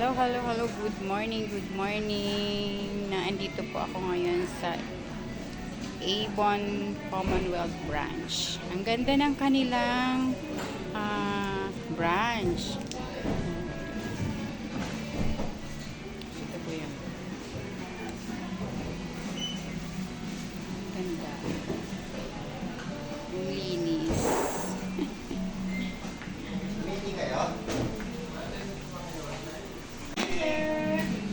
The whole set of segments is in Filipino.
Hello, hello, hello. Good morning, good morning. Naandito po ako ngayon sa Avon Commonwealth Branch. Ang ganda ng kanilang branch. Ito po yun. Ganda. Yung linis.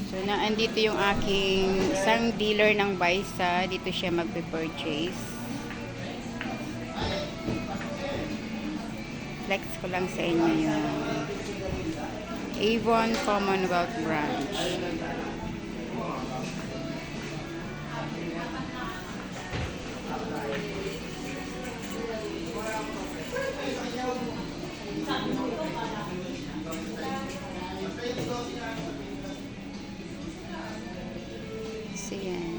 So, naandito yung aking isang dealer ng Baisa. Dito siya magpe-purchase. Flex ko lang sa inyo yung Avon Commonwealth Branch. So, yan.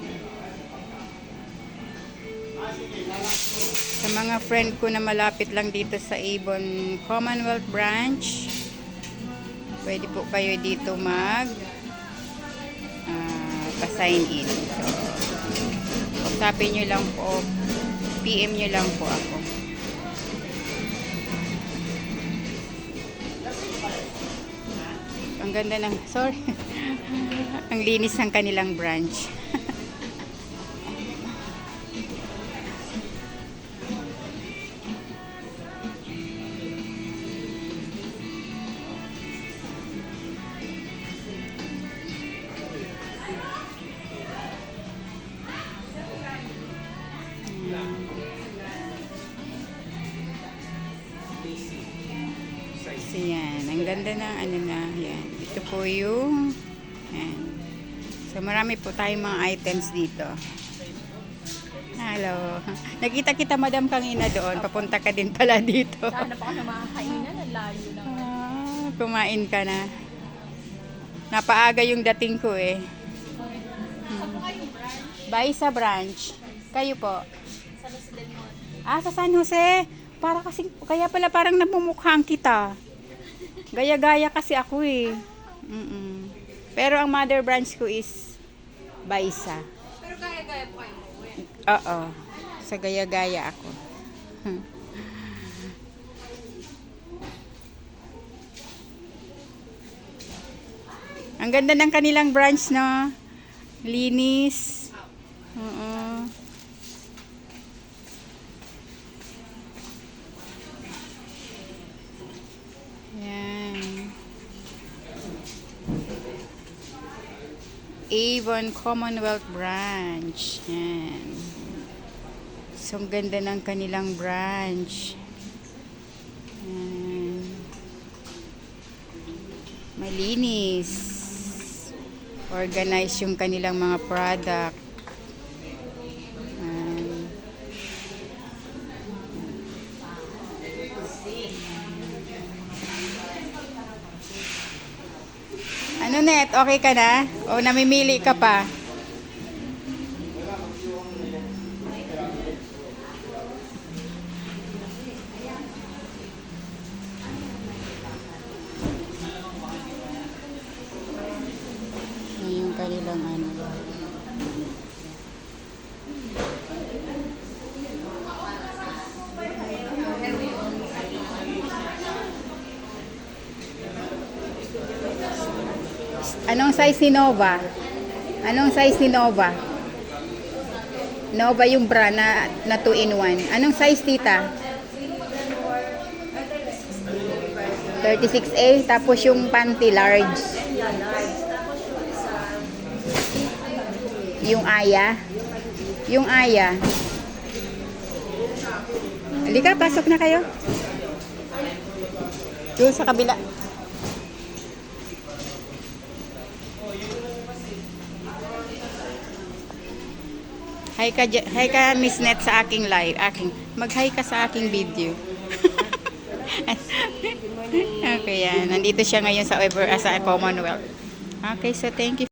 Sa mga friend ko na malapit lang dito sa Avon Commonwealth Branch, pwede po kayo dito pa-sign in. So, usapin nyo lang po, PM nyo lang po ako. Ang ganda ng, sorry, ang linis ng kanilang branch. So, yan. Ang ganda ng ano na. Yan. Ito po yung yan. So, marami po tayong mga items dito. Hello. Nakita kita, Madam Kangina, doon. Papunta ka din pala dito. Sana pa ako na makakainan. Ang layo lang. Kumain ka na. Napaaga yung dating ko eh. Saan po kayong branch? Baisa branch. Kayo po? Sa Los Lemon. Sa San Jose. Para kasi, kaya pala parang namumukhang kita. Gaya-gaya kasi ako eh. Pero ang mother branch ko is Baisa. Pero gaya-gaya po kayo. Oo. Sa gaya-gaya ako. Ang ganda ng kanilang branch, no? Linis. Oo. Yan. Avon Commonwealth Branch. Yan. So, ang ganda ng kanilang branch. Yan. Malinis. Organize yung kanilang mga product. Yan. Ano, Net? Okay ka na? O namimili ka pa? Yan yung kanilang ano. Anong size ni Nova? Anong size ni Nova? Nova yung bra na 2-in-1. Anong size, tita? 36A. Tapos yung panty large. Yung aya. Yung aya. Halika, pasok na kayo. Doon sa kabila. Hi ka Miss Net sa aking live. Mag-hi ka sa aking video. Okay, yan. Nandito siya ngayon sa Commonwealth. Okay, so thank you